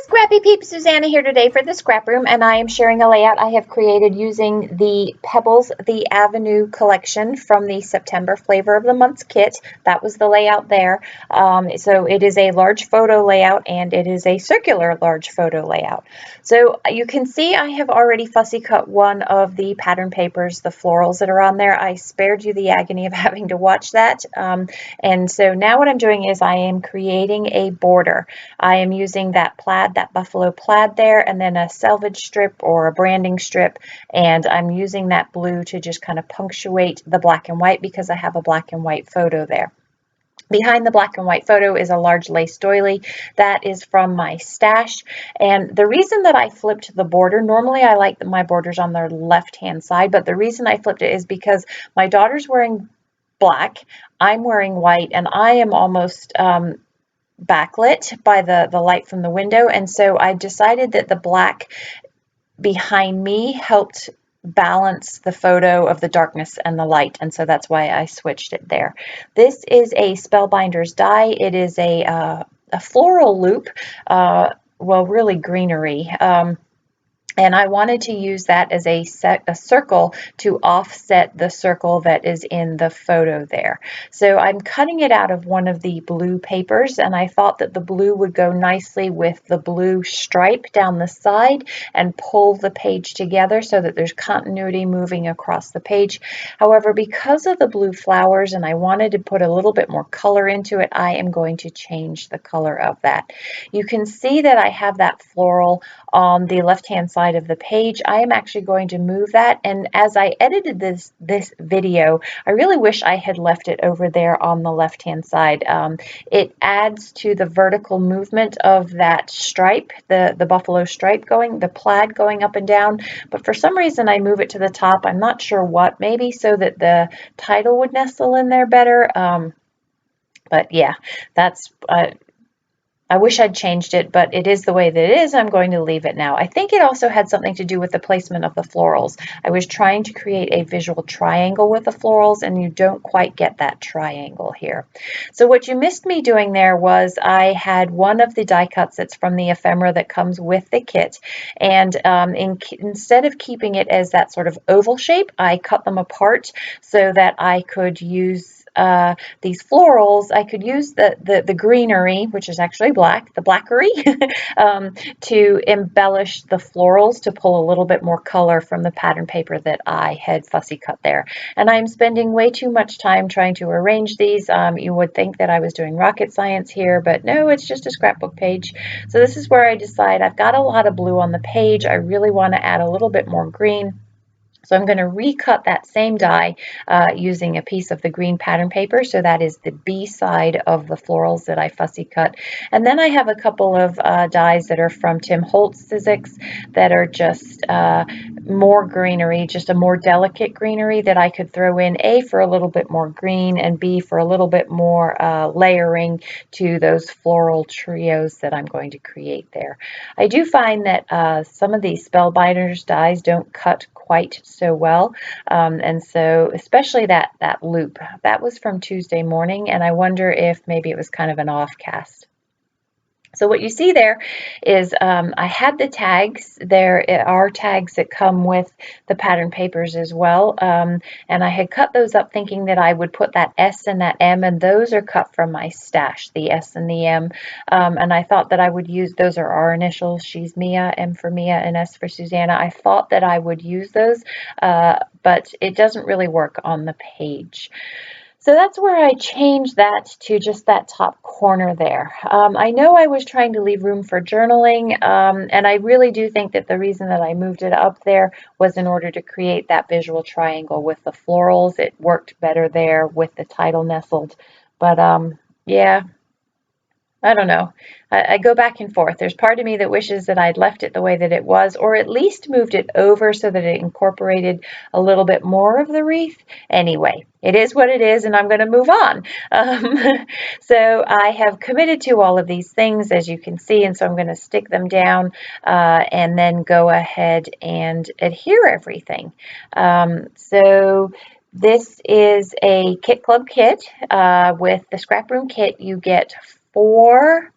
Scrappy peeps, Suzanna here today for the Scrap Room, and I am sharing a layout I have created using the Pebbles the Avenue collection from the September Flavor of the Month kit. That was the layout there. So it is a large photo layout, and it is a circular large photo layout. So you can see I have already fussy cut one of the pattern papers, the florals that are on there. I spared you the agony of having to watch that. And so now what I'm doing is I am creating a border. I am using that plaid, that buffalo plaid there, and then a selvage strip or a branding strip, and I'm using that blue to just kind of punctuate the black and white because I have a black and white photo there. Behind the black and white photo is a large lace doily that is from my stash. And the reason that I flipped the border, normally I like my borders on their left-hand side, but the reason I flipped it is because my daughter's wearing black, I'm wearing white, and I am almost backlit by the light from the window, and so I decided that the black behind me helped balance the photo of the darkness and the light, and so that's why I switched it there. This is a Spellbinders die. It is a floral loop, well, really greenery. And I wanted to use that as a circle to offset the circle that is in the photo there. So I'm cutting it out of one of the blue papers, and I thought that the blue would go nicely with the blue stripe down the side and pull the page together so that there's continuity moving across the page. However, because of the blue flowers and I wanted to put a little bit more color into it, I am going to change the color of that. You can see that I have that floral on the left-hand side of the page. I am actually going to move that, and as I edited this video, I really wish I had left it over there on the left-hand side. It adds to the vertical movement of that stripe, the buffalo stripe going, the plaid going up and down, but for some reason I move it to the top. I'm not sure what, maybe so that the title would nestle in there better. But yeah, that's I wish I'd changed it, but it is the way that it is. I'm going to leave it now. I think it also had something to do with the placement of the florals. I was trying to create a visual triangle with the florals, and you don't quite get that triangle here. So what you missed me doing there was I had one of the die cuts that's from the ephemera that comes with the kit, and instead of keeping it as that sort of oval shape, I cut them apart so that I could use these florals. I could use the greenery, which is actually black, the blackery, to embellish the florals, to pull a little bit more color from the pattern paper that I had fussy cut there. And I'm spending way too much time trying to arrange these. You would think that I was doing rocket science here, but no, it's just a scrapbook page. So this is where I decide I've got a lot of blue on the page. I really want to add a little bit more green. So I'm going to recut that same die using a piece of the green pattern paper. So that is the B side of the florals that I fussy cut. And then I have a couple of dies that are from Tim Holtz Physics that are just more greenery, just a more delicate greenery that I could throw in, A, for a little bit more green, and B, for a little bit more layering to those floral trios that I'm going to create there. I do find that some of these Spellbinders dies don't cut quite so well, and so especially that loop, that was from Tuesday morning, and I wonder if maybe it was kind of an off cast. So what you see there is I had the tags. There are tags that come with the pattern papers as well, and I had cut those up thinking that I would put that S and that M, and those are cut from my stash, the S and the M, and I thought that I would use, those are our initials, she's Mia, M for Mia, and S for Susanna. I thought that I would use those, but it doesn't really work on the page. So that's where I changed that to just that top corner there. I know I was trying to leave room for journaling, and I really do think that the reason that I moved it up there was in order to create that visual triangle with the florals. It worked better there with the title nestled. But yeah, I don't know. I go back and forth. There's part of me that wishes that I'd left it the way that it was, or at least moved it over so that it incorporated a little bit more of the wreath. Anyway, it is what it is, and I'm going to move on. So I have committed to all of these things, as you can see, and so I'm going to stick them down and then go ahead and adhere everything. So this is a Kit Club kit. With the Scrap Room kit, you get 4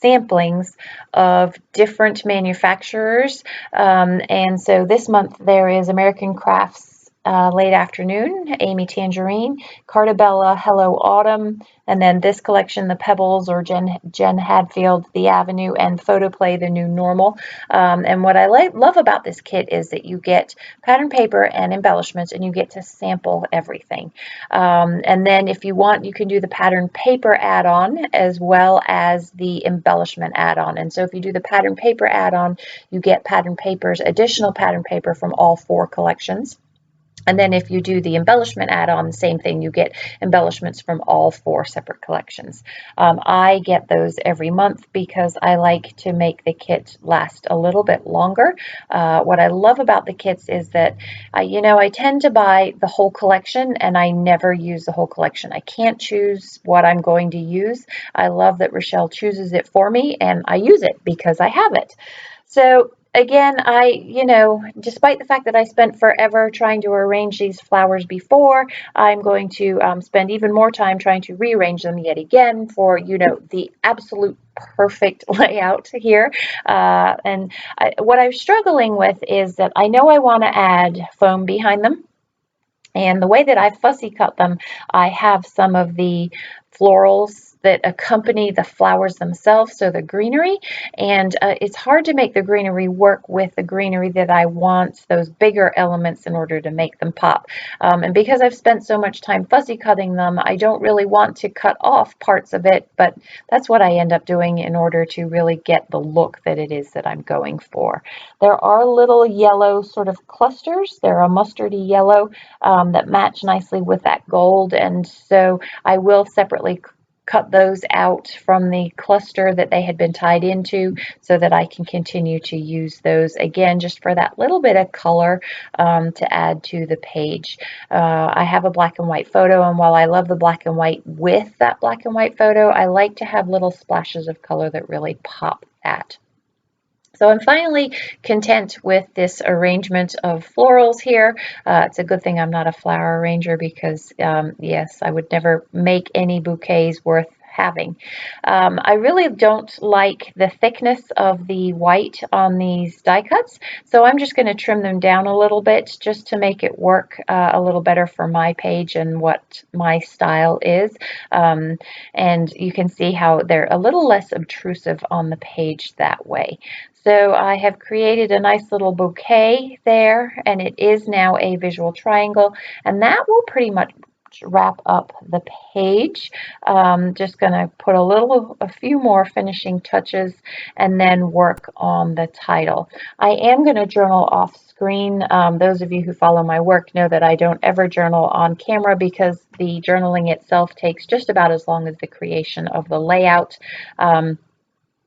samplings of different manufacturers. And so this month there is American Crafts Late Afternoon, Amy Tangerine, Cartabella, Hello Autumn, and then this collection, the Pebbles, or Jen Hadfield, The Avenue, and Photoplay, The New Normal. And what I love about this kit is that you get pattern paper and embellishments, and you get to sample everything. And then if you want, you can do the pattern paper add-on as well as the embellishment add-on. And so if you do the pattern paper add-on, you get pattern papers, additional pattern paper from all 4 collections. And then if you do the embellishment add-on, the same thing, you get embellishments from all 4 separate collections. I get those every month because I like to make the kit last a little bit longer. What I love about the kits is that, I tend to buy the whole collection and I never use the whole collection. I can't choose what I'm going to use. I love that Rochelle chooses it for me and I use it because I have it. So again, despite the fact that I spent forever trying to arrange these flowers before, I'm going to spend even more time trying to rearrange them yet again for, the absolute perfect layout here. What I'm struggling with is that I know I want to add foam behind them. And the way that I fussy cut them, I have some of the florals that accompany the flowers themselves, so the greenery, and it's hard to make the greenery work with the greenery that I want, those bigger elements, in order to make them pop. And because I've spent so much time fussy cutting them, I don't really want to cut off parts of it, but that's what I end up doing in order to really get the look that it is that I'm going for. There are little yellow sort of clusters. They're a mustardy yellow that match nicely with that gold, and so I will separately cut those out from the cluster that they had been tied into so that I can continue to use those again just for that little bit of color to add to the page. I have a black and white photo, and while I love the black and white with that black and white photo, I like to have little splashes of color that really pop that. So I'm finally content with this arrangement of florals here. It's a good thing I'm not a flower arranger because, yes, I would never make any bouquets worth having. I really don't like the thickness of the white on these die cuts, so I'm just going to trim them down a little bit just to make it work a little better for my page and what my style is. And you can see how they're a little less obtrusive on the page that way. So I have created a nice little bouquet there, and it is now a visual triangle, and that will pretty much wrap up the page. Just going to put a few more finishing touches and then work on the title. I am going to journal off screen. Those of you who follow my work know that I don't ever journal on camera because the journaling itself takes just about as long as the creation of the layout.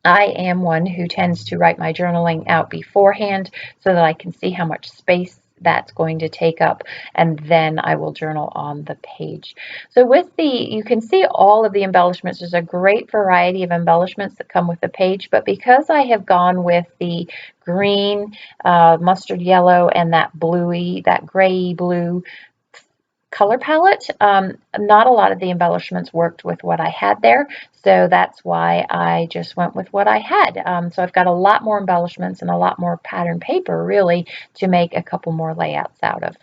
I am one who tends to write my journaling out beforehand so that I can see how much space that's going to take up, and then I will journal on the page. So you can see all of the embellishments. There's a great variety of embellishments that come with the page, but because I have gone with the green, mustard yellow, and that gray blue color palette, not a lot of the embellishments worked with what I had there, so that's why I just went with what I had. So I've got a lot more embellishments and a lot more pattern paper really to make a couple more layouts out of.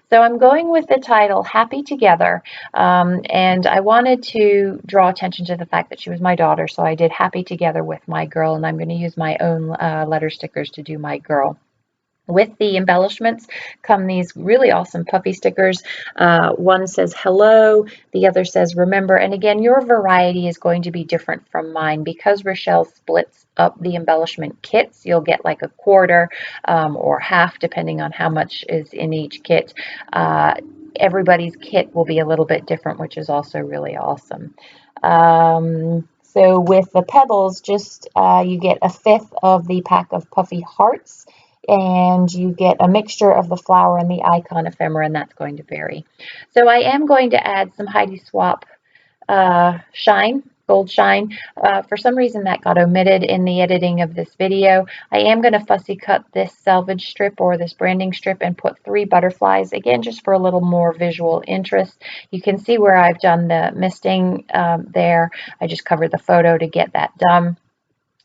So I'm going with the title Happy Together, and I wanted to draw attention to the fact that she was my daughter, so I did Happy Together with my girl, and I'm going to use my own letter stickers to do my girl. With the embellishments come these really awesome puffy stickers. One says hello, the other says remember, and again, your variety is going to be different from mine because Rochelle splits up the embellishment kits. You'll get like a quarter or half depending on how much is in each kit. Everybody's kit will be a little bit different, which is also really awesome. So with the pebbles, you get a fifth of the pack of puffy hearts, and you get a mixture of the flower and the icon ephemera, and that's going to vary. So I am going to add some Heidi Swap shine, gold shine. For some reason that got omitted in the editing of this video. I am going to fussy cut this selvage strip or this branding strip and put 3 butterflies, again, just for a little more visual interest. You can see where I've done the misting there. I just covered the photo to get that done.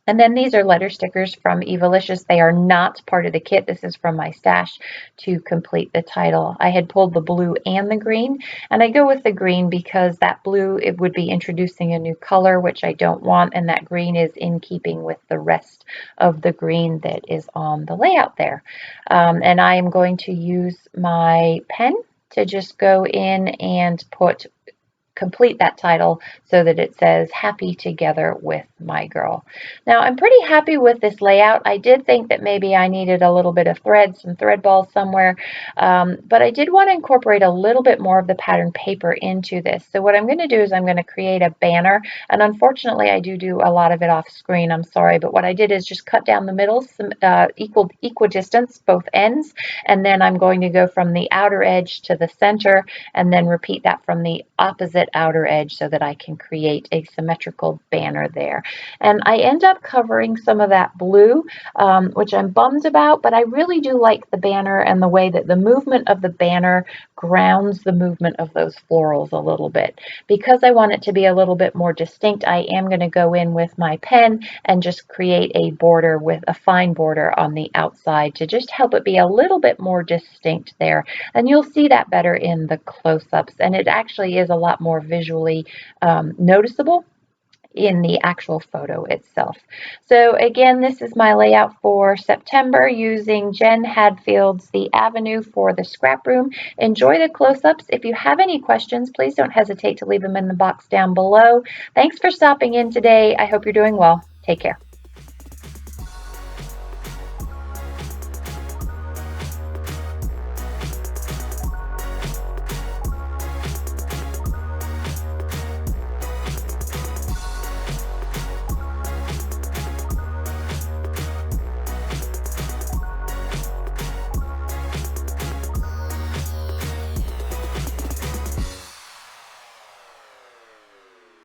And then these are letter stickers from Evalicious. They are not part of the kit. This is from my stash to complete the title. I had pulled the blue and the green, and I go with the green because that blue, it would be introducing a new color, which I don't want, and that green is in keeping with the rest of the green that is on the layout there. And I am going to use my pen to just go in and complete that title so that it says happy together with my girl. Now I'm pretty happy with this layout. I did think that maybe I needed a little bit of thread, some thread balls somewhere, but I did want to incorporate a little bit more of the pattern paper into this. So what I'm going to do is I'm going to create a banner, and unfortunately I do a lot of it off screen, I'm sorry, but what I did is just cut down the middle some equidistance, both ends, and then I'm going to go from the outer edge to the center and then repeat that from the opposite outer edge so that I can create a symmetrical banner there. And I end up covering some of that blue, which I'm bummed about, but I really do like the banner and the way that the movement of the banner grounds the movement of those florals a little bit. Because I want it to be a little bit more distinct, I am going to go in with my pen and just create a border with a fine border on the outside to just help it be a little bit more distinct there. And you'll see that better in the close-ups, and it actually is a lot more visually noticeable in the actual photo itself. So again, this is my layout for September using Jen Hadfield's The Avenue for the scrap room. Enjoy the close-ups. If you have any questions, please don't hesitate to leave them in the box down below. Thanks for stopping in today. I hope you're doing well. Take care.